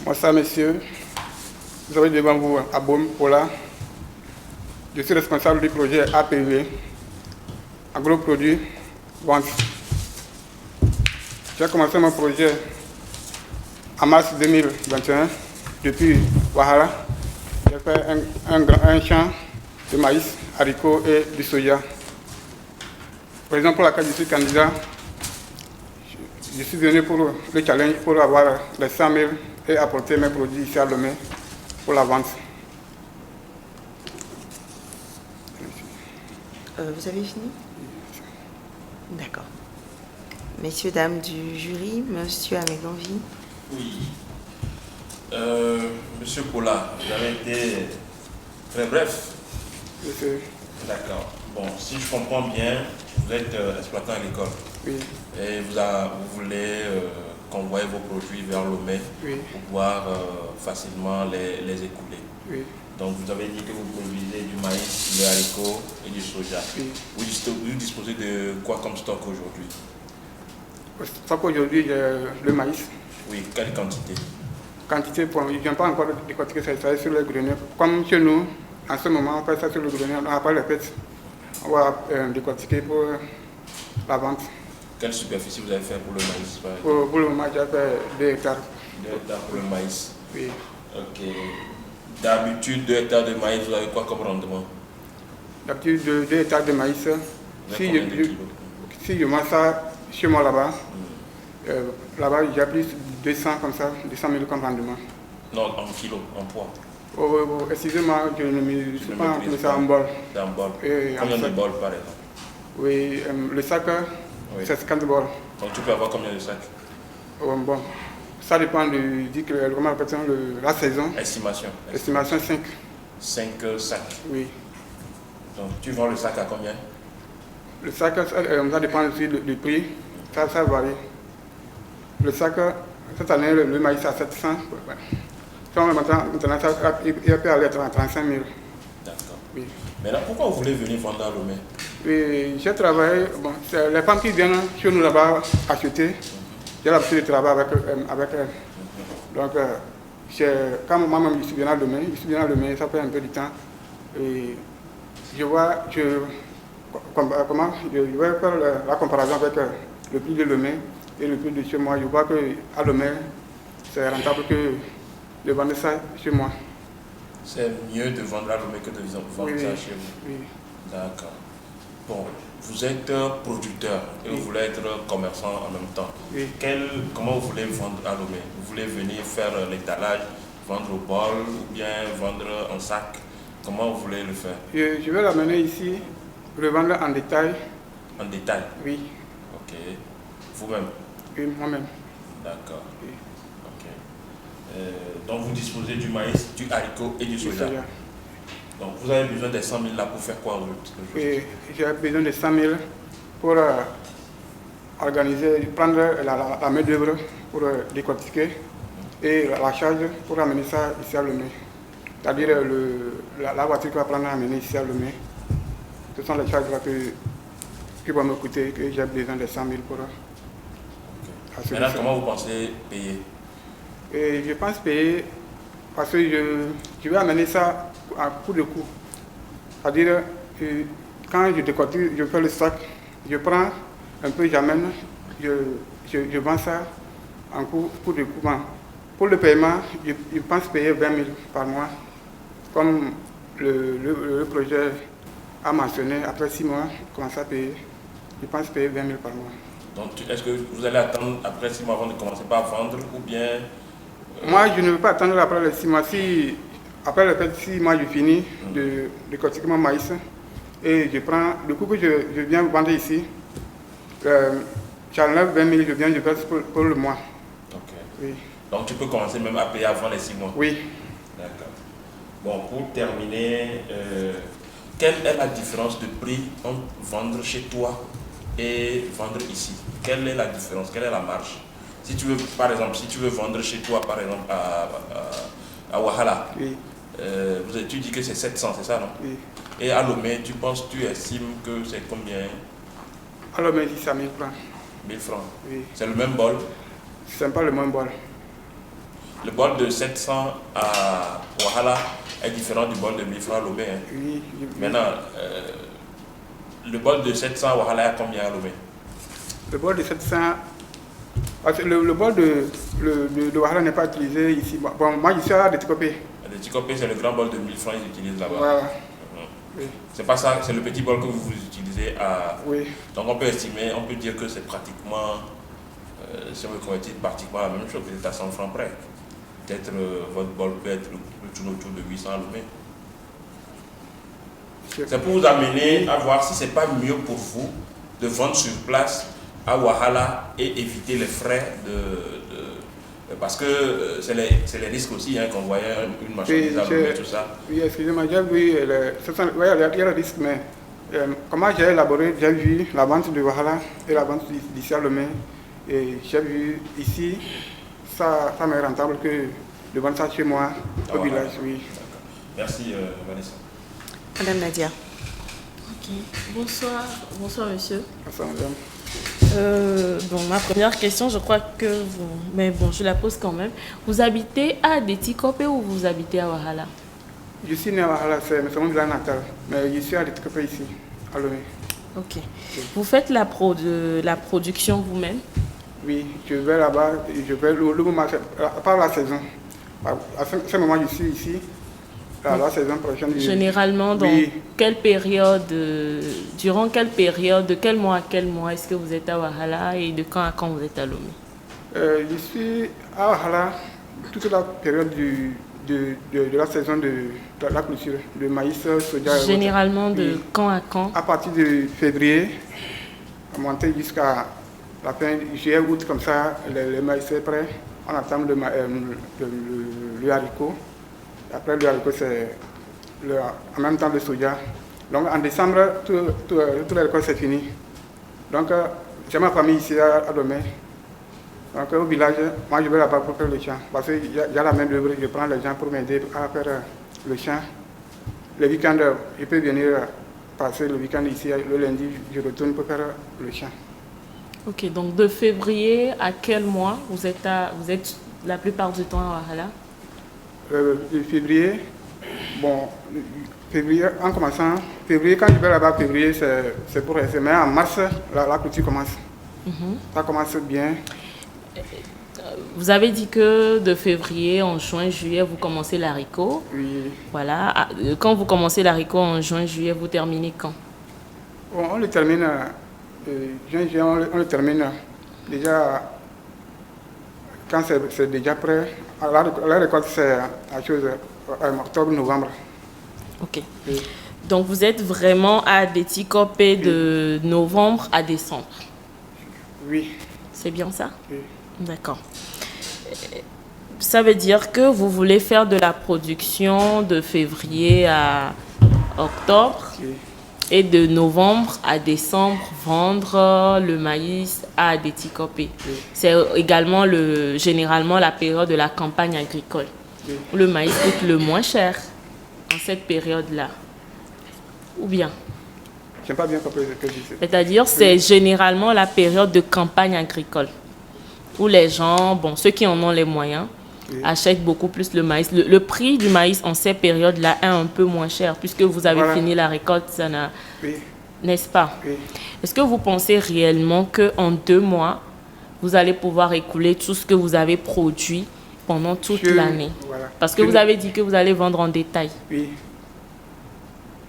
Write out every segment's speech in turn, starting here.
Bonsoir messieurs, vous avez devant vous Aboum Pola. Je suis responsable du projet APV, Agroproduits Vente. J'ai commencé mon projet en mars 2021 depuis Wahala. J'ai fait un champ de maïs, haricots et du soja. Raison pour laquelle je suis candidat, je suis venu pour le challenge pour avoir les 100 000 et apporter mes produits ici à Lomé pour la vente. Vous avez fini? D'accord. Messieurs, dames du jury, monsieur Amégonvi. Oui. Monsieur Pola, vous avez été très bref. Monsieur. D'accord. Bon, si je comprends bien, vous êtes exploitant agricole. Oui. Et vous voulez convoyer vos produits vers Lomé Oui. pour pouvoir facilement les écouler. Oui. Donc vous avez dit que vous produisez du maïs, du haricot et du soja. Oui. Vous disposez de quoi comme stock aujourd'hui? Stock aujourd'hui, j'ai le maïs. Oui, quelle quantité? Quantité, bon, je ne viens pas encore décortiquer ça sur le grenier. Comme chez nous, en ce moment, on fait ça sur le grenier, on n'a pas les fêtes. On va décortiquer pour la vente. Quelle superficie vous avez fait pour le maïs? Pour le moment, j'ai fait 2 hectares. 2 hectares pour le maïs. Oui. Ok. D'habitude, 2 hectares de maïs, vous avez quoi comme rendement? D'habitude, 2 hectares de maïs. Si je mange ça chez moi là-bas, là-bas, j'ai plus de 200 comme ça, 200 000 comme rendement. Non, en kilo, en poids. Excusez-moi, je ne suis pas en ça en bol. Dans bol. Combien de bols par exemple? Oui, le sac, Oui. c'est 50 bols. Donc tu peux avoir combien de sacs? Bon, ça dépend la saison. Estimation. Estimation 5. 5 sacs. Oui. Donc tu vends le sac à combien? Le sac, ça dépend aussi du prix. Ça varie. Le sac, cette année, le maïs à 700. Ouais. Maintenant, il peut aller à 35 000. D'accord. Oui. Maintenant, pourquoi vous voulez venir vendre à Lomé? Oui, j'ai travaillé, bon, c'est les femmes qui viennent chez nous là-bas acheter. J'ai l'habitude de travailler avec elles. Donc, quand moi-même je suis venu à Lomé, ça fait un peu de temps. Et je vais faire la comparaison avec le prix de Lomé et le prix de chez moi. Je vois qu'à Lomé, c'est rentable que de vendre ça chez moi. C'est mieux de vendre à Lomé que de vendre ça chez vous? Oui. D'accord. Bon, vous êtes producteur et vous voulez être commerçant en même temps. Oui. Comment vous voulez vendre à Lomé? Vous voulez venir faire l'étalage, vendre au bol ou bien vendre en sac? Comment vous voulez le faire? Je vais l'amener ici, le vendre en détail. En détail? Oui. Ok. Vous-même? Oui, moi-même. D'accord. Oui. Ok. Donc vous disposez du maïs, du haricot et du soja. Donc vous avez besoin des 100 000 là pour faire quoi aujourd'hui? J'ai besoin de 100 000 pour organiser, prendre la main d'œuvre pour décortiquer et la charge pour amener ça ici à Lomé. C'est-à-dire la voiture qui va prendre à amener ici à Lomé. Ce sont les charges qui vont me coûter, que j'ai besoin de 100 000 pour assurer. Maintenant, comment vous pensez payer? Et je pense payer parce que je vais amener ça à coup de coup. C'est-à-dire, quand je décortique, je fais le sac, je prends un peu, j'amène, je vends ça en coup de coup. Pour le paiement, je pense payer 20 000 par mois. Comme le projet a mentionné, après 6 mois, commencer à payer, je pense payer 20 000 par mois. Donc, est-ce que vous allez attendre après 6 mois avant de commencer par vendre ou bien... Moi, je ne veux pas attendre après les 6 mois. Après les 6 mois, je finis de décortiquer mon maïs et je prends le coup que je viens vendre ici. J'enlève 20 000, je verse pour le mois. Ok. Oui. Donc, tu peux commencer même à payer avant les 6 mois? Oui. D'accord. Bon, pour terminer, quelle est la différence de prix entre vendre chez toi et vendre ici? Quelle est la différence? Quelle est la marge? Si tu veux, par exemple, si tu veux vendre chez toi, par exemple, à Wahala, Oui. Tu dis que c'est 700, c'est ça, non? Oui. Et à Lomé, tu estimes que c'est combien? À Lomé, c'est 1000 francs. 1000 francs. Oui. C'est le même bol? C'est pas le même bol. Le bol de 700 à Wahala est différent du bol de 1000 francs à Lomé. Hein. Oui, Maintenant, le bol de 700 à Wahala est à combien à Lomé? le bol de 700, parce que le bol de Wahala n'est pas utilisé ici. Bon, moi, ici, à Déticopé. Le Déticopé, c'est le grand bol de 1000 francs qu'ils utilisent là-bas. Voilà. Oui. C'est pas ça, c'est le petit bol que vous utilisez à... Oui. Donc on peut estimer, on peut dire que c'est pratiquement, si on veut convertir, pratiquement la même chose, peut-être à 100 francs près. Peut-être votre bol peut être tourne autour de 800 Lomé. C'est pour vous amener à voir si c'est pas mieux pour vous de vendre sur place à Wahala et éviter les frais parce que c'est les risques aussi hein, qu'on voyait une marchandise à Lomé, tout ça. Oui, excusez-moi, j'ai vu, il y a le risque, mais comment j'ai élaboré, j'ai vu la vente de Wahala et la vente d'ici à Lomé, et j'ai vu ici, ça m'est rentable que de vendre ça chez moi, au Voilà. village, oui. Merci Vanessa. Madame Nadia. Ok. Bonsoir monsieur. Ça, madame. Bon, ma première question, je crois que vous... Mais bon, je la pose quand même. Vous habitez à Déticopé ou vous habitez à Wahala? Je suis né à Wahala, c'est mon village natal, mais je suis à Déticopé ici, à Lomé. Ok. Vous faites la production vous-même? Oui, je vais là-bas, je vais le moment, par la saison. À ce moment, je suis ici, la saison prochaine. Généralement, dans oui. quelle période, durant quelle période, de quel mois à quel mois est-ce que vous êtes à Wahala et de quand à quand vous êtes à Lomé? Je suis à Wahala toute la période de la saison de la culture, de maïs, soja. Généralement, de oui. quand à quand? À partir de février, à monter jusqu'à la fin juillet, août, comme ça, le maïs est prêt. On attend le haricot. Après le haricot, c'est en même temps le soja. Donc en décembre, tout le récolte c'est fini. Donc j'ai ma famille ici à Lomé. Donc au village, moi je vais là-bas pour faire le champ. Parce qu'il y a la main d'œuvre, je prends les gens pour m'aider à faire le champ. Le week-end, je peux venir passer le week-end ici, le lundi, je retourne pour faire le champ. Ok, donc de février à quel mois vous êtes la plupart du temps à Wahala? De février, bon, février, en commençant, février, quand je vais là-bas, février, c'est pour rester. Mais en mars, la culture commence. Ça commence bien. Vous avez dit que de février, en juin, juillet, vous commencez l'haricot. Oui. Voilà. Quand vous commencez l'haricot en juin, juillet, vous terminez quand? Bon, on le termine, juin, on le termine déjà, quand c'est déjà prêt. La récolte, c'est à chose, octobre, novembre. Ok. Oui. Donc vous êtes vraiment à Déticopé de novembre à décembre. Oui. C'est bien ça? Oui. D'accord. Ça veut dire que vous voulez faire de la production de février à octobre Oui. et de novembre à décembre vendre le maïs à Déticopé. Oui. C'est également généralement la période de la campagne agricole Oui. où le maïs coûte le moins cher en cette période-là. Ou bien? Je n'ai pas bien compris ce que je disais. C'est-à-dire c'est généralement la période de campagne agricole où les gens, bon, ceux qui en ont les moyens, Oui. achètent beaucoup plus le maïs. Le prix du maïs en ces périodes-là est un peu moins cher puisque vous avez Voilà. fini la récolte, ça n'a, Oui. n'est-ce pas? Oui. Est-ce que vous pensez réellement qu'en 2 mois, vous allez pouvoir écouler tout ce que vous avez produit pendant toute l'année? Voilà. Parce que vous avez dit que vous allez vendre en détail. Oui.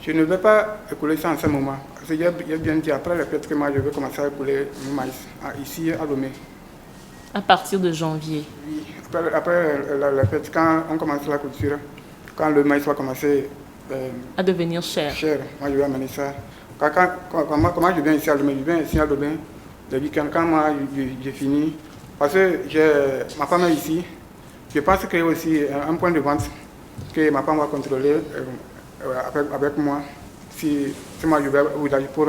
Je ne vais pas écouler ça en ce moment. Parce que j'ai bien dit après les fêtes que moi je vais commencer à écouler le maïs ici à Lomé. À partir de janvier. Oui. Après la fête, quand on commence la culture, quand le maïs va commencer À devenir cher. cher, moi je vais amener ça. Comment je viens ici à Lomé? Je viens ici à Lomé le week-end quand moi j'ai fini. Parce que ma femme est ici. Je pense qu'il y a aussi un point de vente que ma femme va contrôler avec moi. Si moi je vais au village pour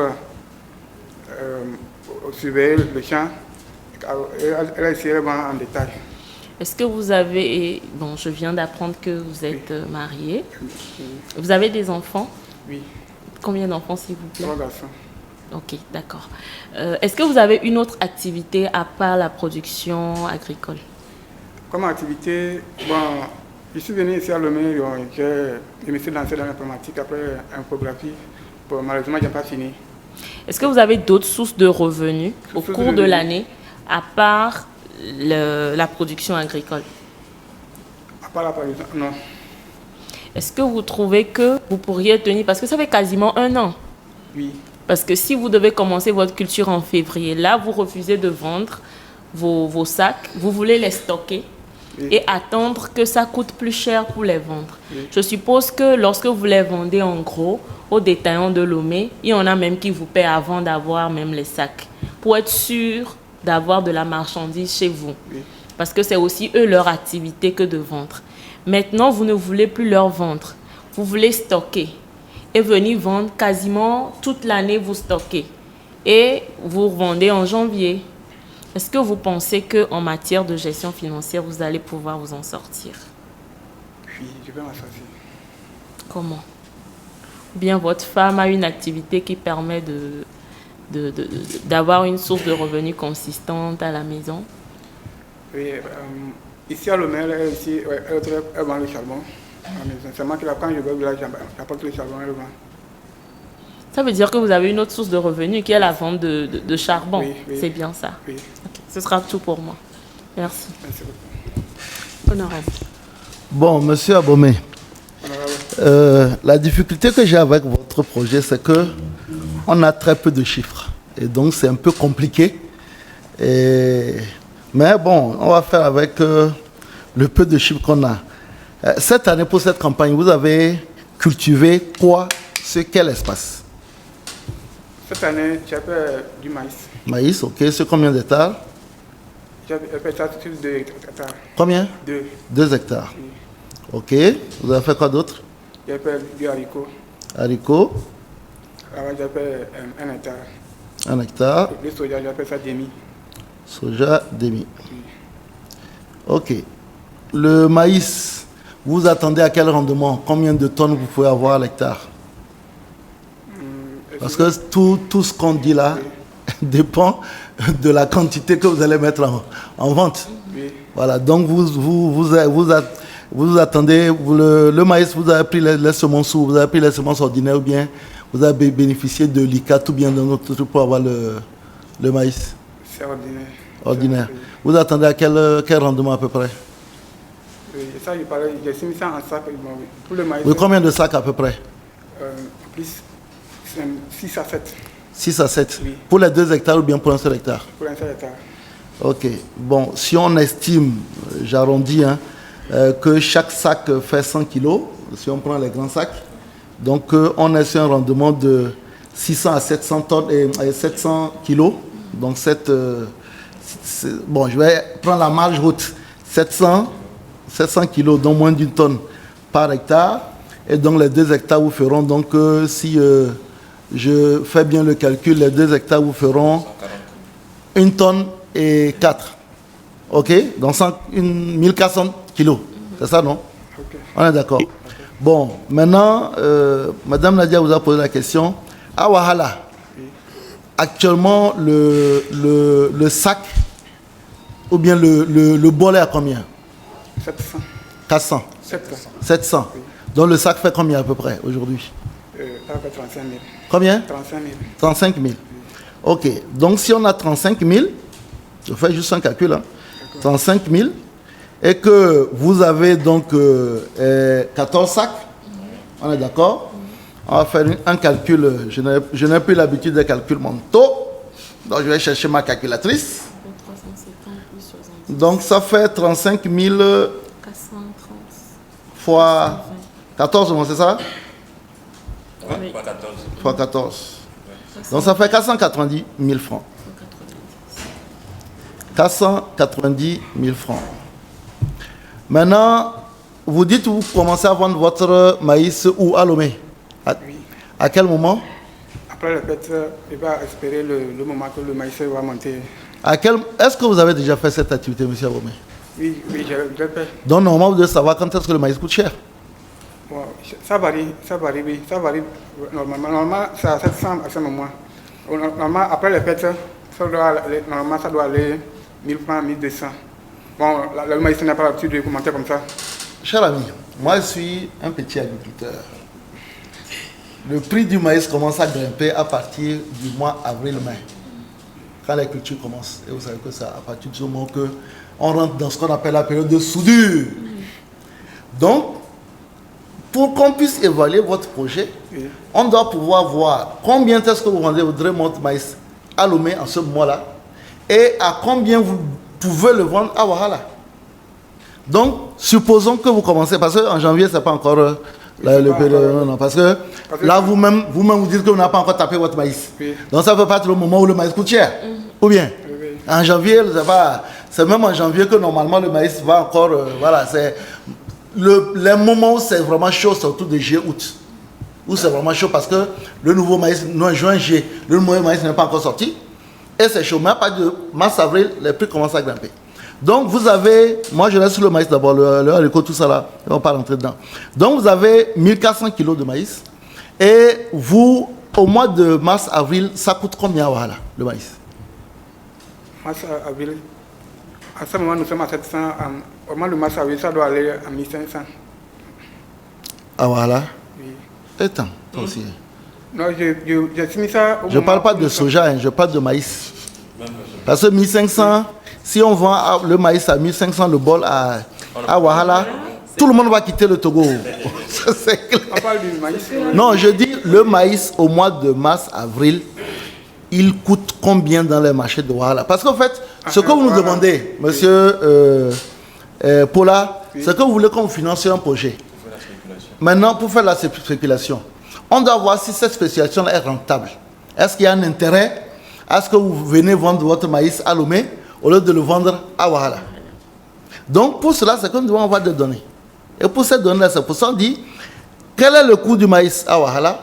surveiller le champ, elle ici elle vend en détail. Est-ce que vous avez... Bon, je viens d'apprendre que vous êtes marié. Vous avez des enfants? Oui, Combien d'enfants, s'il vous plaît? 3 garçons. Ok, d'accord. Est-ce que vous avez une autre activité à part la production agricole? Comme activité, bon, je suis venu ici à Lomé, je me suis lancé dans l'informatique après infographie. Bon, malheureusement, je n'ai pas fini. Est-ce que vous avez d'autres sources de revenus au Sources de cours de revenus. l'année, à part la production agricole? À part la production, non. Est-ce que vous trouvez que vous pourriez tenir, parce que ça fait quasiment 1 an, Oui, parce que si vous devez commencer votre culture en février, là, vous refusez de vendre vos sacs, vous voulez les stocker oui. et attendre que ça coûte plus cher pour les vendre. Oui. Je suppose que lorsque vous les vendez en gros aux détaillants de Lomé, il y en a même qui vous paient avant d'avoir même les sacs, pour être sûr d'avoir de la marchandise chez vous. Oui. Parce que c'est aussi eux leur activité que de vendre. Maintenant, vous ne voulez plus leur vendre. Vous voulez stocker et venir vendre quasiment toute l'année, vous stockez. Et vous revendez en janvier. Est-ce que vous pensez qu'en matière de gestion financière, vous allez pouvoir vous en sortir? Oui, je vais m'en sortir. Comment? Ou bien votre femme a une activité qui permet d'avoir une source de revenus consistante à la maison? Oui, ici à Lomé, elle vend le charbon à la maison. Seulement que là, quand je vais au village, j'apporte le charbon, elle vend. Ça veut dire que vous avez une autre source de revenus qui est la vente de charbon. Oui, oui. C'est bien ça. Oui, Ok, ce sera tout pour moi. Merci. merci beaucoup. Honorable. Bon, monsieur Abomey, la difficulté que j'ai avec votre projet, c'est que on a très peu de chiffres. Et donc, c'est un peu compliqué. Mais bon, on va faire avec le peu de chiffres qu'on a. Cette année, pour cette campagne, vous avez cultivé quoi, sur quel espace? Cette année, j'ai fait du maïs. Maïs, ok. Sur combien d'hectares? J'ai fait ça sur 2 hectares. Combien? 2. 2 hectares. Oui. Ok. Vous avez fait quoi d'autre? J'ai fait du haricot. Haricots, Là-bas, j'ai fait 1 hectare. 1 hectare. Le soja, j'ai fait ça demi. Soja, demi. Ok. Le maïs, vous attendez à quel rendement? Combien de tonnes vous pouvez avoir à l'hectare? Parce que tout ce qu'on dit là dépend de la quantité que vous allez mettre en vente. Oui. Voilà, donc vous attendez, le maïs, vous avez pris les semences où? Vous avez pris les semences ordinaires ou bien vous avez bénéficié de l'ICAT ou bien d'un autre truc pour avoir le maïs C'est ordinaire. ordinaire? Oui. Vous attendez à quel rendement à peu près? Oui, ça, j'ai mis ça en sac. Pour le maïs, Oui, combien de sacs à peu près? plus 6 à 7 6 à 7. Oui. Pour les 2 hectares ou bien pour un seul hectare? pour un seul hectare. Ok. Bon, si on estime, j'arrondis, que chaque sac fait 100 kilos, si on prend les grands sacs, donc on est sur un rendement de 600 à 700 tonnes et 700 kilos. Donc bon, je vais prendre la marge haute. 700 kilos, donc moins d'une tonne par hectare. Et donc les 2 hectares vous feront, donc si je fais bien le calcul, les 2 hectares vous feront 1 tonne et 4. Ok? Donc 1400 kilos. C'est ça, non? Ok. On est d'accord. Bon, maintenant, Madame Nadia vous a posé la question. À Wahala, actuellement, le sac ou bien le bolet à combien? 700. 400. 700. 700. Donc le sac fait combien à peu près aujourd'hui? Ça fait 35 000. Combien? 35 000. 35 000. Ok. Donc si on a 35 000, je fais juste un calcul, 35 000, et que vous avez donc 14 sacs, on est d'accord? On va faire un calcul. Je n'ai plus l'habitude des calculs mentaux, donc je vais chercher ma calculatrice. 350 plus 70. Donc ça fait 35 000 430. fois 14, non, c'est ça? Ouais, pas 14. Fois 14. Donc ça fait 490 000 francs. 490 000 francs. Maintenant, vous dites que vous commencez à vendre votre maïs où à Lomé? Oui. À quel moment? Après le fête, il va espérer le moment que le maïs va monter. Est-ce que vous avez déjà fait cette activité, M. Lomé? Oui, j'ai fait. Donc normalement, vous devez savoir quand est-ce que le maïs coûte cher. Bon, ça varie, oui. Ça varie normalement, c'est à 700 à ce moment. Normalement, après les fêtes, normalement, ça doit aller 1000 francs, 1200. Bon, le maïs n'a pas l'habitude de commenter comme ça. Cher ami, moi je suis un petit agriculteur. Le prix du maïs commence à grimper à partir du mois avril-mai, quand les cultures commencent. Et vous savez que c'est à partir du moment qu'on rentre dans ce qu'on appelle la période de soudure. Donc, pour qu'on puisse évaluer votre projet, on doit pouvoir voir combien est-ce que vous vendez votre maïs à Lomé en ce mois-là et à combien vous pouvez le vendre à Wahala. Donc, supposons que vous commencez, parce qu'en janvier, ce n'est pas encore non, parce que là, vous-même, vous dites que vous n'avez pas encore tapé votre maïs. Oui. Donc, ça ne peut pas être le moment où le maïs coûte cher. Ou bien, en janvier, c'est même en janvier que normalement le maïs va encore, voilà, c'est les moments où c'est vraiment chaud, c'est autour de juillet-août. Où c'est vraiment chaud parce que le nouveau maïs, non, juin-juillet, le nouveau maïs n'est pas encore sorti. Et c'est chaud, mais à partir de mars-avril, les prix commencent à grimper. Donc vous avez, moi je reste sur le maïs d'abord, le haricot, tout ça là, on ne va pas rentrer dedans. Donc vous avez 1400 kilos de maïs. Et vous, au mois de mars-avril, ça coûte combien voilà, le maïs? Mars-avril, à ce moment nous sommes à 700, au mois de mars-avril, ça doit aller à 1500. Ah voilà. Oui. Attends, toi aussi. Non, j'ai signé ça au Je ne parle pas de soja, hein, je parle de maïs. Parce que 1500, si on vend le maïs à 1500 le bol à Wahala, tout le monde va quitter le Togo. C'est clair. On parle du maïs. Non, je dis le maïs au mois de mars-avril, il coûte combien dans les marchés de Wahala? Parce qu'en fait, ce que vous nous demandez, monsieur Paula, c'est que vous voulez qu'on finance sur un projet. Maintenant, pour faire la spéculation, on doit voir si cette spéculation est rentable. Est-ce qu'il y a un intérêt à ce que vous venez vendre votre maïs à Lomé au lieu de le vendre à Wahala? Donc, pour cela, c'est que nous devons avoir des données. Et pour ces données-là, c'est pour ça qu'on dit quel est le coût du maïs à Wahala.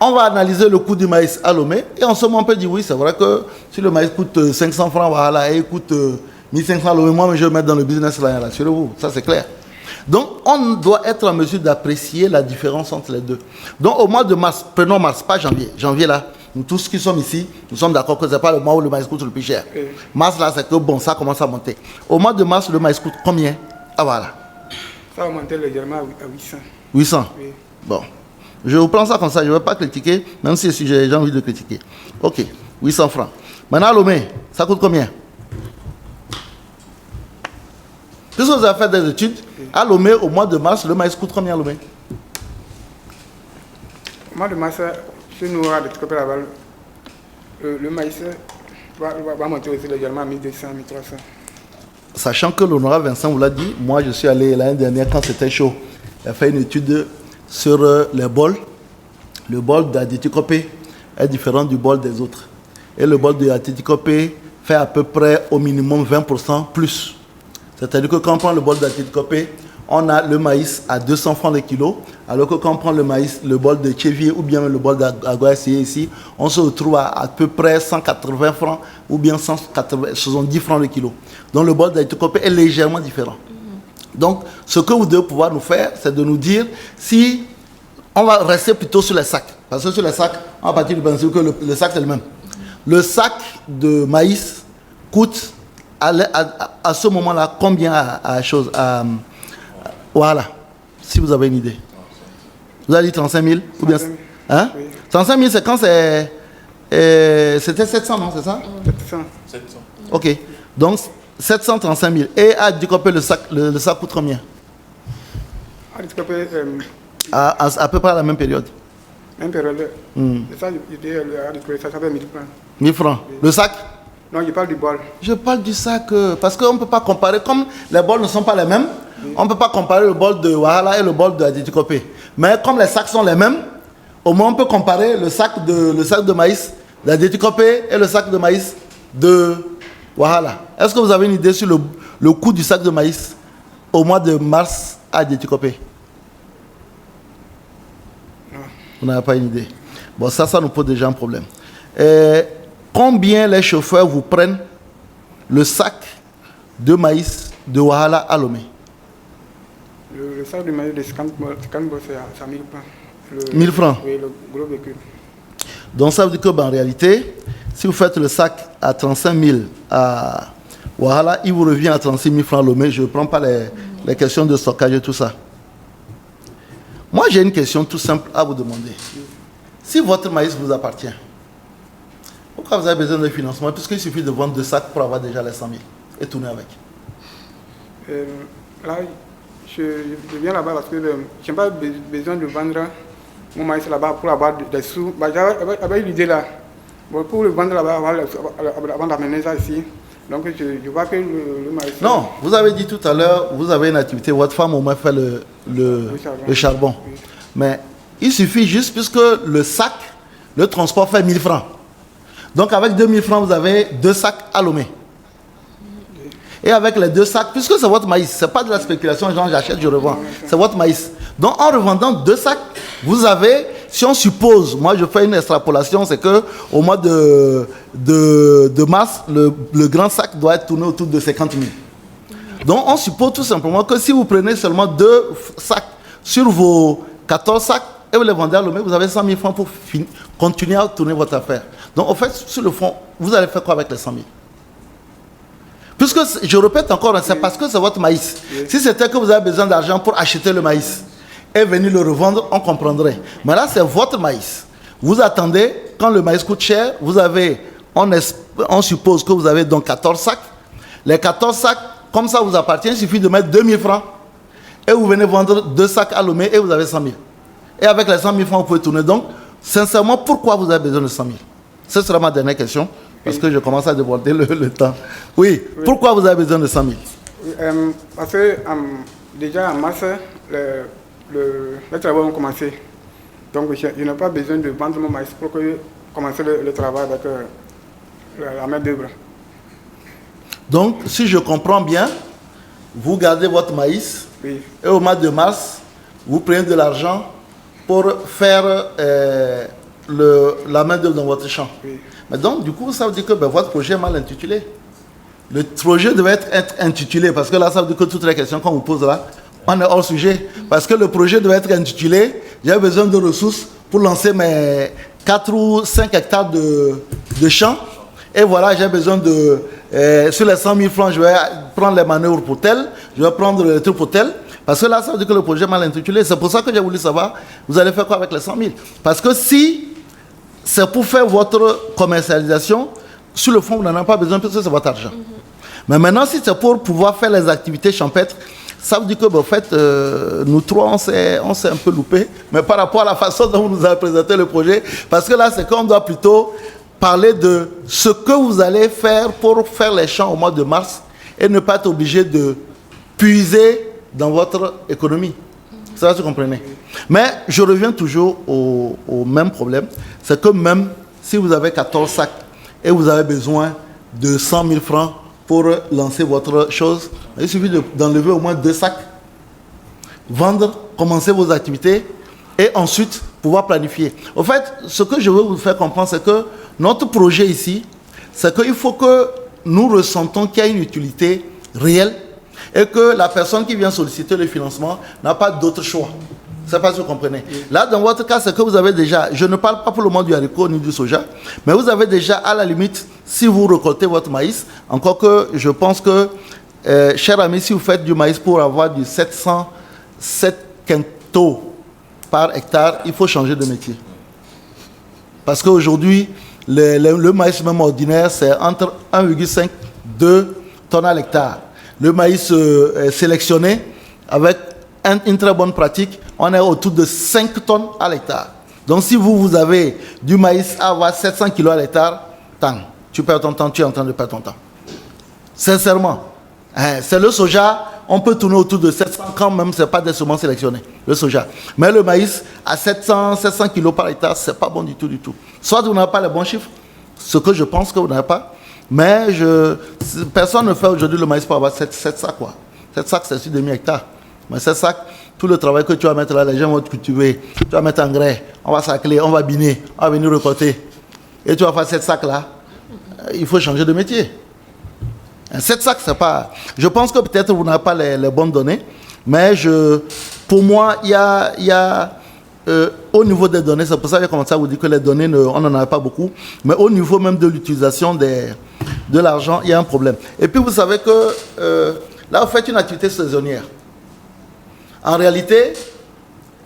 On va analyser le coût du maïs à Lomé. Et en ce moment, on peut dire oui, c'est vrai que si le maïs coûte 500 francs à Wahala et il coûte 1500 à Lomé, moi, je vais mettre dans le business là, rassurez-vous. Ça, c'est clair. Donc, on doit être en mesure d'apprécier la différence entre les deux. Donc, au mois de mars, prenons mars, pas janvier. Janvier, là, nous tous qui sommes ici, nous sommes d'accord que ce n'est pas le mois où le maïs coûte le plus cher. Mars, là, c'est que bon, ça commence à monter. Au mois de mars, le maïs coûte combien? Ah, voilà. Ça a monté légèrement à 800. 800? Oui. Bon. Je vous prends ça comme ça, je ne vais pas critiquer, même si j'ai envie de critiquer. Ok, 800 francs. Maintenant, Lomé, ça coûte combien? Puisque vous avez fait des études, à Lomé, au mois de mars, le maïs coûte combien à Lomé? Au mois de mars, chez nous, à l'Éthiopie, le maïs va monter aussi légèrement à 1200, 1300. Sachant que l'honorable Vincent vous l'a dit, moi je suis allé l'année dernière quand c'était chaud. Il a fait une étude sur les bols. Le bol d'Adéticopé est différent du bol des autres. Et le bol d'Adéticopé fait à peu près au minimum 20% plus. C'est-à-dire que quand on prend le bol d'Adéticopé, on a le maïs à 200 francs le kilo, alors que quand on prend le maïs, le bol de Tchévier ou bien le bol d'Agoassier ici, on se retrouve à peu près 180 francs ou bien 170 francs le kilo. Donc le bol d'Adéticopé est légèrement différent. Donc ce que vous devez pouvoir nous faire, c'est de nous dire si on va rester plutôt sur les sacs. Parce que sur les sacs, on va partir du principe que le sac c'est le même. Le sac de maïs coûte à ce moment-là combien voilà, si vous avez une idée. Vous avez dit 35 000 ou bien, hein? Oui. 35 000, c'est quand c'est... c'était 700, non, c'est ça? 700. Ok, donc 735 000. Et à Dicopé, le sac coûte combien? À Dicopé... à peu près à la même période. Même période. Ça, ça fait 1000 francs. 1000 francs. Oui. Le sac? Non, je parle du bol. Je parle du sac, parce qu'on ne peut pas comparer, comme les bols ne sont pas les mêmes, on ne peut pas comparer le bol de Wahala et le bol de Adéticopé. Mais comme les sacs sont les mêmes, au moins on peut comparer le sac de maïs d'Adéticopé et le sac de maïs de Wahala. Est-ce que vous avez une idée sur le coût du sac de maïs au mois de mars à Adéticopé? Non. Vous n'avez pas une idée. Bon, ça nous pose déjà un problème. Combien les chauffeurs vous prennent le sac de maïs de Wahala à Lomé? Le sac de maïs de Scanbol, c'est à 1000 francs. 1000 francs? Oui, le gros véhicule. Donc ça veut dire que, en réalité, si vous faites le sac à 35 000 à Voilà, il vous revient à 36 000 francs Lomé. Je ne prends pas les questions de stockage et tout ça. Moi, j'ai une question tout simple à vous demander. Si votre maïs vous appartient, pourquoi vous avez besoin de financement? Puisqu'il suffit de vendre 2 sacs pour avoir déjà les 100 000 et tourner avec. Là, je viens là-bas parce que je n'ai pas besoin de vendre mon maïs là-bas pour avoir des sous. J'avais l'idée là. Bon, pour le vendre là-bas avant d'amener ça ici. Donc je vois que le maïs... Non, vous avez dit tout à l'heure, vous avez une activité, votre femme au moins fait le charbon. Oui. Mais il suffit juste, puisque le sac, le transport fait 1000 francs. Donc avec 2000 francs, vous avez 2 sacs à Lomé. Et avec les 2 sacs, puisque c'est votre maïs, ce n'est pas de la spéculation, genre j'achète, je revends. C'est votre maïs. Donc en revendant 2 sacs, vous avez, si on suppose, moi je fais une extrapolation, c'est qu'au mois de mars, le grand sac doit être tourné autour de 50 000. Donc on suppose tout simplement que si vous prenez seulement 2 sacs sur vos 14 sacs et vous les vendez à Lomé, vous avez 100 000 francs pour continuer à tourner votre affaire. Donc en fait, sur le fond, vous allez faire quoi avec les 100 000? Puisque, je répète encore, c'est parce que c'est votre maïs. Si c'était que vous avez besoin d'argent pour acheter le maïs et venir le revendre, on comprendrait. Mais là, c'est votre maïs. Vous attendez, quand le maïs coûte cher, vous avez, on suppose que vous avez donc 14 sacs. Les 14 sacs, comme ça vous appartient, il suffit de mettre 2000 francs. Et vous venez vendre 2 sacs à Lomé et vous avez 100 000. Et avec les 100 000 francs, vous pouvez tourner. Donc, sincèrement, pourquoi vous avez besoin de 100 000? Ce sera ma dernière question. Parce que je commence à déborder le temps. Oui. Pourquoi vous avez besoin de 100 000? Parce que déjà en mars, les travaux ont commencé. Donc je n'ai pas besoin de vendre mon maïs pour commencer le travail avec la main d'œuvre. Donc, si je comprends bien, vous gardez votre maïs Oui. et au mois de mars, vous prenez de l'argent pour faire la main d'œuvre dans votre champ. Oui. Mais donc, du coup, ça veut dire que votre projet est mal intitulé. Le projet devait être intitulé, parce que là, ça veut dire que toutes les questions qu'on vous pose là, on est hors sujet. Parce que le projet devait être intitulé, j'ai besoin de ressources pour lancer mes 4 ou 5 hectares de champs. Et voilà, j'ai besoin de... sur les 100 000 francs, je vais prendre les manœuvres pour tel, je vais prendre le truc pour tel. Parce que là, ça veut dire que le projet est mal intitulé. C'est pour ça que j'ai voulu savoir, vous allez faire quoi avec les 100 000? Parce que si c'est pour faire votre commercialisation, sur le fond, vous n'en avez pas besoin parce que c'est votre argent. Mais maintenant, si c'est pour pouvoir faire les activités champêtres, ça veut dire que, en fait, nous trois, on s'est un peu loupé. Mais par rapport à la façon dont vous nous avez présenté le projet, parce que là, c'est qu'on doit plutôt parler de ce que vous allez faire pour faire les champs au mois de mars et ne pas être obligé de puiser dans votre économie. Ça, vous comprenez? Mais je reviens toujours au même problème. C'est que même si vous avez 14 sacs et vous avez besoin de 100 000 francs pour lancer votre chose, il suffit d'enlever au moins 2 sacs, vendre, commencer vos activités et ensuite pouvoir planifier. En fait, ce que je veux vous faire comprendre, c'est que notre projet ici, c'est qu'il faut que nous ressentons qu'il y a une utilité réelle et que la personne qui vient solliciter le financement n'a pas d'autre choix. C'est pas ce que vous comprenez. Là, dans votre cas, c'est que vous avez déjà, je ne parle pas pour le moment du haricot ni du soja, mais vous avez déjà, à la limite, si vous récoltez votre maïs, encore que je pense que, cher ami, si vous faites du maïs pour avoir du 707 quintaux par hectare, il faut changer de métier. Parce qu'aujourd'hui, le maïs même ordinaire, c'est entre 1,5 et 2 tonnes à l'hectare. Le maïs sélectionné, avec une très bonne pratique, on est autour de 5 tonnes à l'hectare. Donc si vous avez du maïs à avoir 700 kg à l'hectare, tu perds ton temps, tu es en train de perdre ton temps. Sincèrement. C'est le soja, on peut tourner autour de 700 quand même, ce n'est pas des semences sélectionnées, le soja. Mais le maïs, à 700 kg par hectare, ce n'est pas bon du tout, du tout. Soit vous n'avez pas les bons chiffres, ce que je pense que vous n'avez pas, mais personne ne fait aujourd'hui le maïs pour avoir 7 sacs. 7 sacs, c'est sur demi-hectare. Mais 7 sacs, tout le travail que tu vas mettre là, les gens vont te cultiver, tu vas mettre engrais, on va sacler, on va biner, on va venir récolter. Et tu vas faire 7 sacs là, il faut changer de métier. 7 sacs, c'est pas... Je pense que peut-être vous n'avez pas les bonnes données, mais pour moi, il y a au niveau des données, c'est pour ça que j'ai commencé à vous dire que les données, on n'en avait pas beaucoup, mais au niveau même de l'utilisation de l'argent, il y a un problème. Et puis vous savez que là, vous faites une activité saisonnière. En réalité,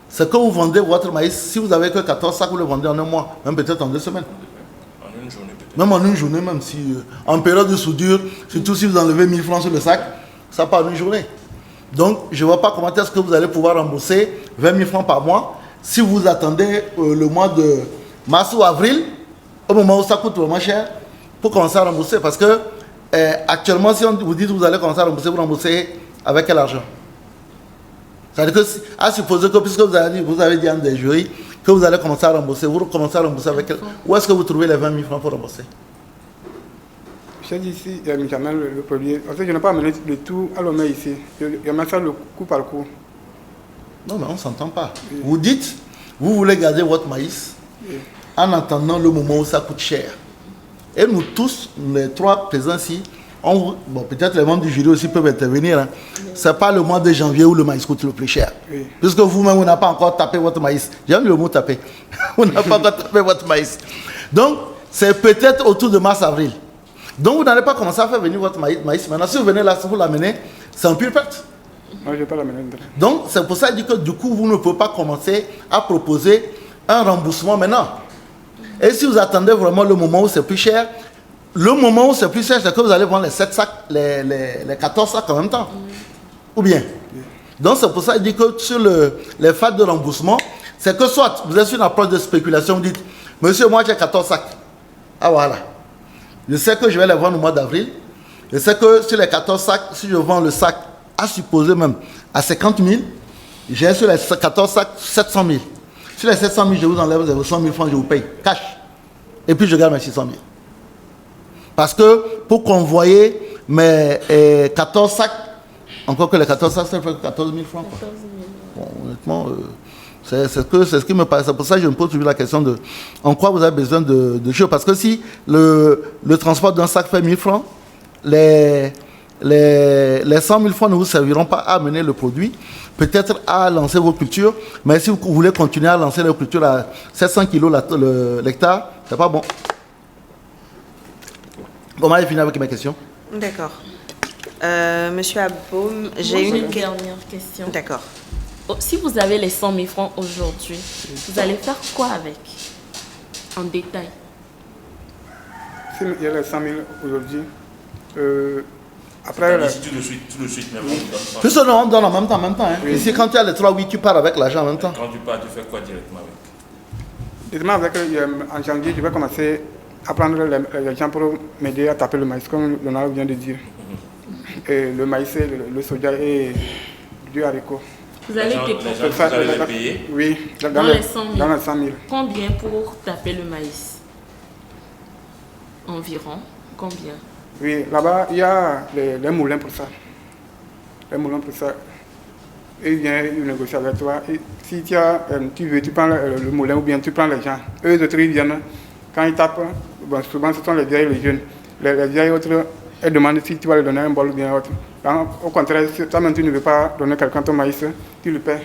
c'est que vous vendez votre maïs, si vous avez que 14 sacs, vous le vendez en un mois, même peut-être en 2 semaines. En une journée peut-être. Même en une journée, même si en période de soudure, surtout si vous enlevez 1000 francs sur le sac, ça part en une journée. Donc, je ne vois pas comment est-ce que vous allez pouvoir rembourser 20 000 francs par mois si vous attendez le mois de mars ou avril, au moment où ça coûte vraiment cher, pour commencer à rembourser. Parce que actuellement, si on vous dit que vous allez commencer à rembourser, vous remboursez avec quel argent? C'est-à-dire que, à supposer que, puisque vous avez dit à un des jurys que vous allez commencer à rembourser, vous commencez à rembourser avec quel... Où est-ce que vous trouvez les 20 000 francs pour rembourser? J'ai dit ici, j'amène le produit. En fait, je n'ai pas amené le tout à l'homme ici. Je mets ça le coup par coup. Non, mais on ne s'entend pas. Oui. Vous dites, vous voulez garder votre maïs en attendant le moment où ça coûte cher. Et nous tous, les 3 présents ici, bon, peut-être les membres du jury aussi peuvent intervenir. Hein. Ce n'est pas le mois de janvier où le maïs coûte le plus cher. Oui. Puisque vous-même, vous n'avez pas encore tapé votre maïs. J'aime le mot taper. Vous n'avez pas encore tapé votre maïs. Donc, c'est peut-être autour de mars-avril. Donc, vous n'allez pas commencer à faire venir votre maïs. Maintenant, si vous venez là, si vous l'amenez, c'est un pure perte. Non, je ne vais pas l'amener. Donc, c'est pour ça que je dis que du coup, vous ne pouvez pas commencer à proposer un remboursement maintenant. Et si vous attendez vraiment le moment où c'est plus cher, le moment où c'est plus cher, c'est que vous allez vendre les 7 sacs, les 14 sacs en même temps. Ou bien. Donc, c'est pour ça que je dis que sur les phases de remboursement, c'est que soit vous êtes sur une approche de spéculation, vous dites, monsieur, moi j'ai 14 sacs. Ah voilà. Je sais que je vais les vendre au mois d'avril. Je sais que sur les 14 sacs, si je vends le sac, à supposer même, à 50 000, j'ai sur les 14 sacs 700 000. Sur les 700 000, je vous enlève 100 000 francs, je vous paye cash. Et puis je garde mes 600 000. Parce que pour convoyer mes 14 sacs, encore que les 14 sacs, ça fait 14 000 francs. Quoi. 14 000. Bon, honnêtement, c'est ce qui me paraît. C'est pour ça que je me pose toujours la question de en quoi vous avez besoin de choses. Parce que si le transport d'un sac fait 1000 francs, les 100 000 francs ne vous serviront pas à amener le produit, peut-être à lancer vos cultures, mais si vous voulez continuer à lancer les cultures à 700 kg l'hectare, c'est pas bon. Bon, moi j'ai fini avec mes questions. D'accord. Monsieur Aboum, j'ai une dernière question. D'accord. Oh, si vous avez les 100 000 francs aujourd'hui, vous allez faire quoi avec? En détail. Si il y a les 100 000 aujourd'hui, après... Si tout de suite, même on donne 100 000. Puis ça, on donne en même temps. Hein. Oui. Ici, quand tu as les 3 oui, tu pars avec l'argent en même temps. Quand tu pars, tu fais quoi directement avec? Directement avec, en janvier, je vais commencer à prendre les gens pour m'aider à taper le maïs, comme l'honorable vient de dire. Et le maïs, le soja et du haricot. Vous allez les payer? Oui, dans les 100 000. Dans les 100 000. Combien pour taper le maïs? Environ combien? Oui, là-bas, il y a les moulins pour ça. Les moulins pour ça. Ils viennent négocier avec toi. Et si tu veux, tu prends le moulin ou bien tu prends les gens. Eux autres, ils viennent. Quand ils tapent, bon, souvent ce sont les vieilles et les jeunes. Les vieilles autres, elles demandent si tu vas leur donner un bol ou bien autre. Donc, au contraire, si toi-même tu ne veux pas donner quelqu'un ton maïs, tu le paies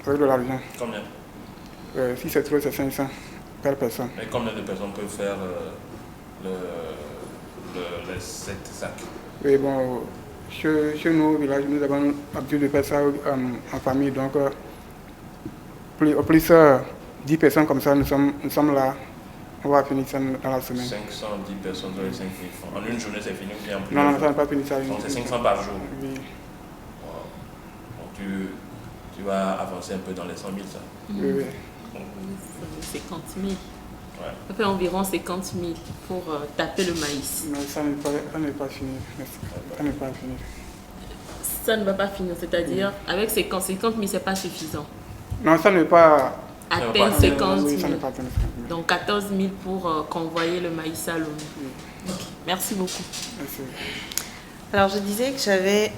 avec de l'argent. Combien? Si c'est trop, c'est 500 par personne. Et combien de personnes peuvent faire les 7 sacs? Oui, bon, chez nous, au village, nous avons l'habitude de faire ça en famille. Donc, au plus 10 personnes comme ça, nous sommes là. On va finir ça dans la semaine. 510 personnes dans les 5 000 francs. En une journée, c'est fini ou bien en plus? Non, ça n'a pas fini ça. Donc c'est 500 par jour? Oui. Wow. Donc tu vas avancer un peu dans les 100 000, ça? Oui. 50 000. Ouais. Ça fait environ 50 000 pour taper le maïs. Mais ça n'est pas fini. Ça n'est pas fini. Ça ne va pas finir, c'est-à-dire avec 50 000, c'est pas suffisant. Non, ça n'est pas... Atteindre 50 000. Oui, ça n'est pas atteindre 50 000. Donc 14 000 pour convoyer le maïs à l'ONU. Oui. Okay. Merci beaucoup. Merci. Alors, je disais que j'avais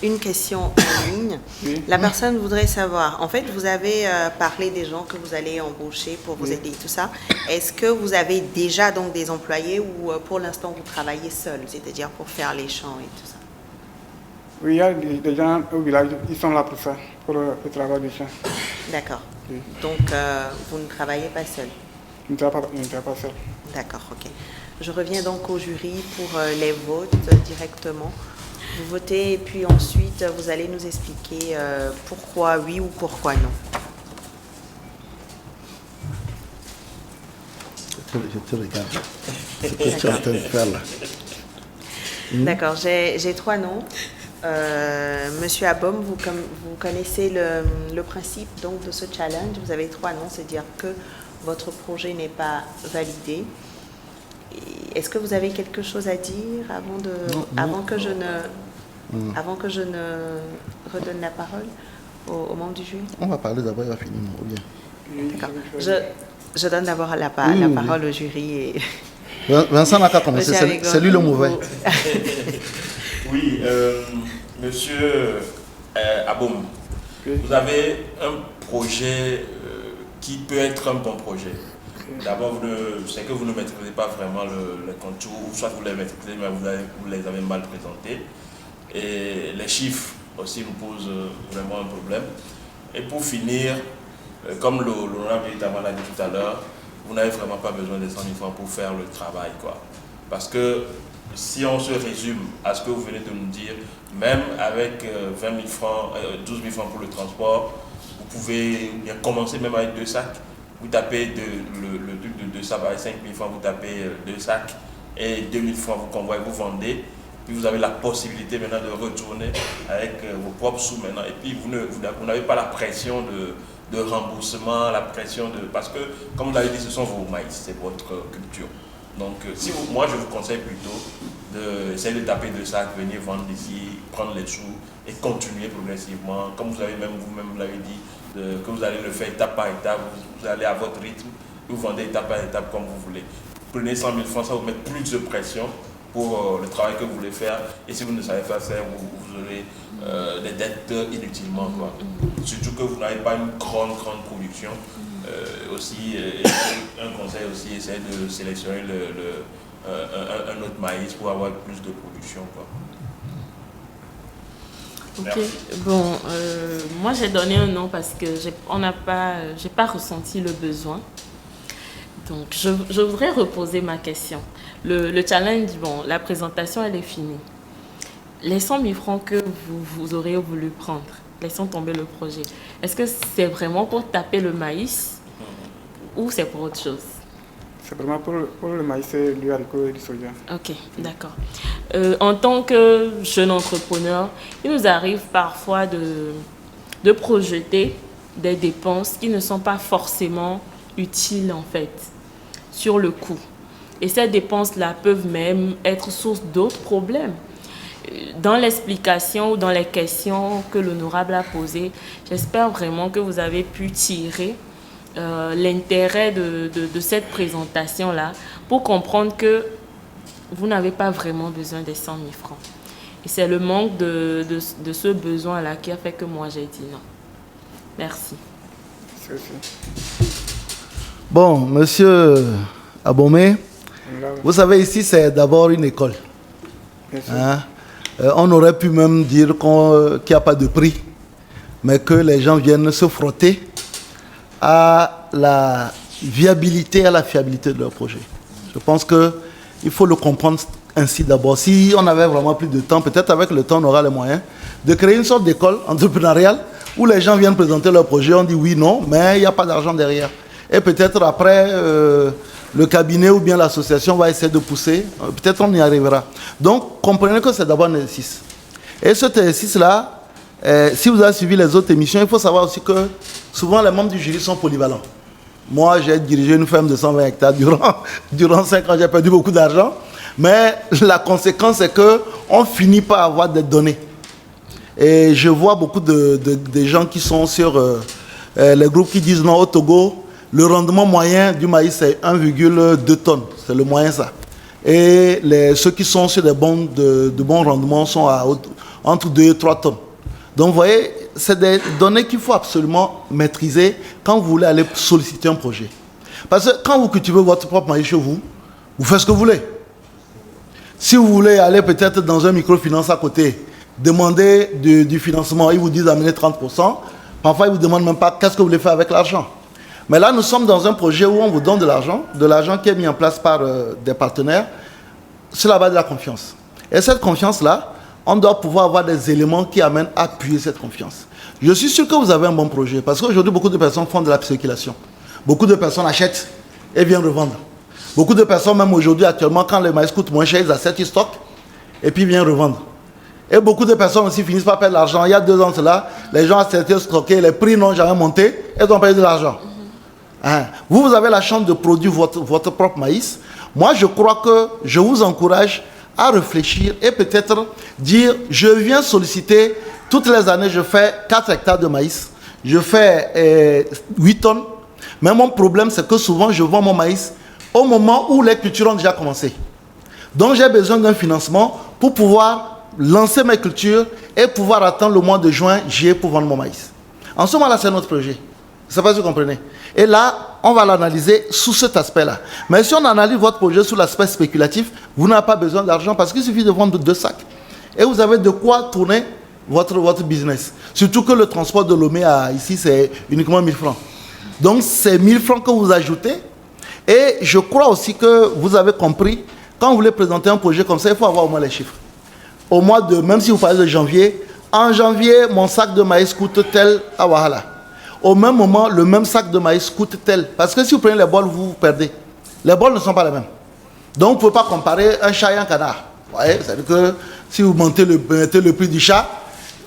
une question en ligne. Oui. La personne voudrait savoir, en fait, vous avez parlé des gens que vous allez embaucher pour vous aider, tout ça. Est-ce que vous avez déjà donc des employés ou pour l'instant vous travaillez seul, c'est-à-dire pour faire les champs et tout ça? Oui, il y a des gens au village, ils sont là pour ça, pour le travail des champs. D'accord. Oui. Donc, vous ne travaillez pas seul. Je ne travaille pas seul. D'accord, ok. Je reviens donc au jury pour les votes directement. Vous votez et puis ensuite, vous allez nous expliquer pourquoi oui ou pourquoi non. Je te regarde. C'est ce que tu es en train de faire là. D'accord, j'ai 3 noms. Monsieur Abom, vous connaissez le principe donc, de ce challenge. Vous avez 3 noms, c'est-à-dire que votre projet n'est pas validé. Est-ce que vous avez quelque chose à dire avant que je ne redonne la parole aux membres du jury? On va parler d'abord, il va finir. Ou bien. D'accord. Je donne d'abord la parole au jury. Et Vincent n'a qu'à commencer, c'est lui le mauvais. Oui, monsieur Abom, vous avez un projet qui peut être un bon projet. D'abord, c'est que vous ne maîtrisez pas vraiment les contours, ou soit vous les maîtrisez, mais vous les avez mal présentés. Et les chiffres aussi nous posent vraiment un problème. Et pour finir, comme l'honorable Itamar l'a dit tout à l'heure, vous n'avez vraiment pas besoin de 100 000 francs pour faire le travail, quoi. Parce que si on se résume à ce que vous venez de nous dire, même avec 20 000 francs, 12 000 francs pour le transport, vous pouvez bien commencer même avec 2 sacs. Vous tapez le truc de 2 sacs, avec 5 000 francs, vous tapez 2 sacs et 2 000 francs, vous convoyez, vous vendez. Puis vous avez la possibilité maintenant de retourner avec vos propres sous maintenant. Et puis vous n'avez pas la pression de remboursement, la pression de... Parce que, comme vous l'avez dit, ce sont vos maïs, c'est votre culture. Donc, moi, je vous conseille plutôt d'essayer de taper 2 sacs, venir vendre ici, prendre les sous et continuer progressivement. Comme vous avez vous-même l'avez dit, que vous allez le faire étape par étape, vous allez à votre rythme, vous vendez étape par étape comme vous voulez. Prenez 100 000 francs, ça vous met plus de pression pour le travail que vous voulez faire. Et si vous ne savez pas faire, vous aurez des dettes inutilement, quoi. Surtout que vous n'avez pas une grande production. Aussi, un conseil aussi, essayez de sélectionner un autre maïs pour avoir plus de production, quoi. Ok, Merci. bon, moi j'ai donné un nom parce que j'ai pas ressenti le besoin. Donc je voudrais reposer ma question. Le challenge, bon, la présentation elle est finie. Les 100 000 francs que vous auriez voulu prendre, laissons tomber le projet. Est-ce que c'est vraiment pour taper le maïs ou c'est pour autre chose? C'est vraiment pour le maïs, du haricot et du soja. Ok, d'accord. En tant que jeune entrepreneur, il nous arrive parfois de projeter des dépenses qui ne sont pas forcément utiles en fait, sur le coût. Et ces dépenses-là peuvent même être source d'autres problèmes. Dans l'explication ou dans les questions que l'honorable a posées, j'espère vraiment que vous avez pu tirer l'intérêt de cette présentation-là pour comprendre que vous n'avez pas vraiment besoin des 100 000 francs. Et c'est le manque de ce besoin-là qui a fait que moi j'ai dit non. Merci. C'est aussi. Bon, monsieur Abomé, vous savez, ici, c'est d'abord une école. Hein? On aurait pu même dire qu'il n'y a pas de prix, mais que les gens viennent se frotter à la viabilité, à la fiabilité de leur projet. Je pense qu'il faut le comprendre ainsi d'abord. Si on avait vraiment plus de temps, peut-être avec le temps, on aura les moyens de créer une sorte d'école entrepreneuriale où les gens viennent présenter leur projet, on dit oui, non, mais il n'y a pas d'argent derrière. Et peut-être après, le cabinet ou bien l'association va essayer de pousser. Peut-être on y arrivera. Donc, comprenez que c'est d'abord un exercice. Et cet exercice-là, si vous avez suivi les autres émissions, il faut savoir aussi que souvent les membres du jury sont polyvalents. Moi, j'ai dirigé une ferme de 120 hectares durant 5 ans, j'ai perdu beaucoup d'argent. Mais la conséquence, c'est qu'on finit par avoir des données. Et je vois beaucoup de gens qui sont sur les groupes qui disent non, au Togo, le rendement moyen du maïs, c'est 1,2 tonnes. C'est le moyen, ça. Et ceux qui sont sur de bons rendements sont entre 2 et 3 tonnes. Donc, vous voyez, c'est des données qu'il faut absolument maîtriser quand vous voulez aller solliciter un projet. Parce que quand vous cultivez votre propre maïs chez vous, vous faites ce que vous voulez. Si vous voulez aller peut-être dans un microfinance à côté demandez du financement, ils vous disent amenez 30%. Parfois, ils ne vous demandent même pas qu'est-ce que vous voulez faire avec l'argent. Mais là, nous sommes dans un projet où on vous donne de l'argent qui est mis en place par des partenaires sur la base de la confiance. Et cette confiance-là, on doit pouvoir avoir des éléments qui amènent à appuyer cette confiance. Je suis sûr que vous avez un bon projet, parce qu'aujourd'hui, beaucoup de personnes font de la spéculation. Beaucoup de personnes achètent et viennent revendre. Beaucoup de personnes, même aujourd'hui, actuellement, quand le maïs coûte moins cher, ils achètent, ils stockent, et puis viennent revendre. Et beaucoup de personnes aussi finissent par perdre l'argent. Il y a 2 ans, cela, les gens achetaient, stocké, les prix n'ont jamais monté, et ils ont perdu de l'argent. Vous avez la chance de produire votre propre maïs. Moi, je crois que je vous encourage à réfléchir et peut-être dire, je viens solliciter, toutes les années, je fais 4 hectares de maïs, je fais 8 tonnes, mais mon problème, c'est que souvent, je vends mon maïs au moment où les cultures ont déjà commencé. Donc, j'ai besoin d'un financement pour pouvoir lancer mes cultures et pouvoir attendre le mois de juin, juillet pour vendre mon maïs. En ce moment-là, c'est notre projet. Je ne sais pas si vous comprenez. Et là, on va l'analyser sous cet aspect-là. Mais si on analyse votre projet sous l'aspect spéculatif, vous n'avez pas besoin d'argent parce qu'il suffit de vendre 2 sacs. Et vous avez de quoi tourner votre business. Surtout que le transport de Lomé à ici, c'est uniquement 1000 francs. Donc, c'est 1000 francs que vous ajoutez. Et je crois aussi que vous avez compris, quand vous voulez présenter un projet comme ça, il faut avoir au moins les chiffres. Au mois de, même si vous parlez de janvier, en janvier, mon sac de maïs coûte tel à Wahala. Au même moment, le même sac de maïs coûte tel. Parce que si vous prenez les bols, vous perdez. Les bols ne sont pas les mêmes. Donc, vous ne pouvez pas comparer un chat et un canard. Vous voyez, c'est-à-dire que si vous mettez le prix du chat,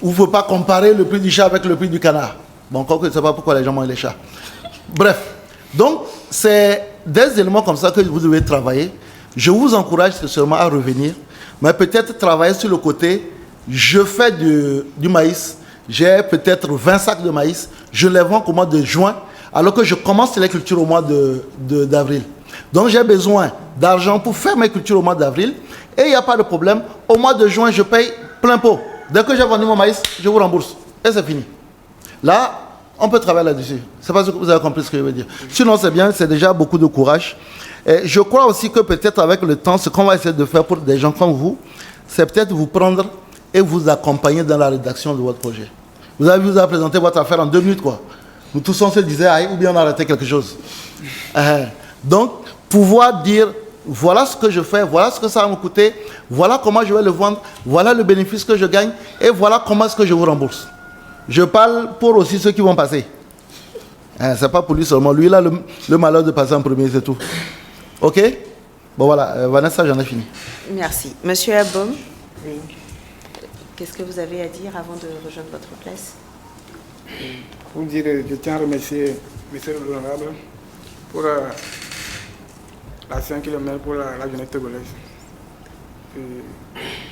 vous ne pouvez pas comparer le prix du chat avec le prix du canard. Bon, encore que je ne sais pas pourquoi les gens mangent les chats. Bref, donc, c'est des éléments comme ça que vous devez travailler. Je vous encourage seulement à revenir, mais peut-être travailler sur le côté, je fais du maïs, j'ai peut-être 20 sacs de maïs, je les vends au mois de juin, alors que je commence les cultures au mois d'avril. Donc j'ai besoin d'argent pour faire mes cultures au mois d'avril, et il n'y a pas de problème, au mois de juin, je paye plein pot. Dès que j'ai vendu mon maïs, je vous rembourse, et c'est fini. Là, on peut travailler là-dessus. Je ne sais pas si vous avez compris ce que je veux dire. Sinon, c'est bien, c'est déjà beaucoup de courage. Et je crois aussi que peut-être avec le temps, ce qu'on va essayer de faire pour des gens comme vous, c'est peut-être vous prendre et vous accompagner dans la rédaction de votre projet. Vous avez présenté votre affaire en 2 minutes, quoi. Nous tous, on se disait, aïe, ou bien on a arrêté quelque chose. Donc, pouvoir dire, voilà ce que je fais, voilà ce que ça va me coûter, voilà comment je vais le vendre, voilà le bénéfice que je gagne, et voilà comment est-ce que je vous rembourse. Je parle pour aussi ceux qui vont passer. C'est pas pour lui seulement. Lui, il a le malheur de passer en premier, c'est tout. OK? Bon, voilà. Vanessa, j'en ai fini. Merci. Monsieur Abom, qu'est-ce que vous avez à dire avant de rejoindre votre place? Pour dire, je tiens à remercier M. l'honorable pour la 5 km pour la jeunesse togolaise.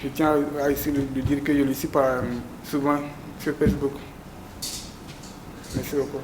Je tiens à essayer de dire que je le suis souvent sur Facebook. Merci beaucoup.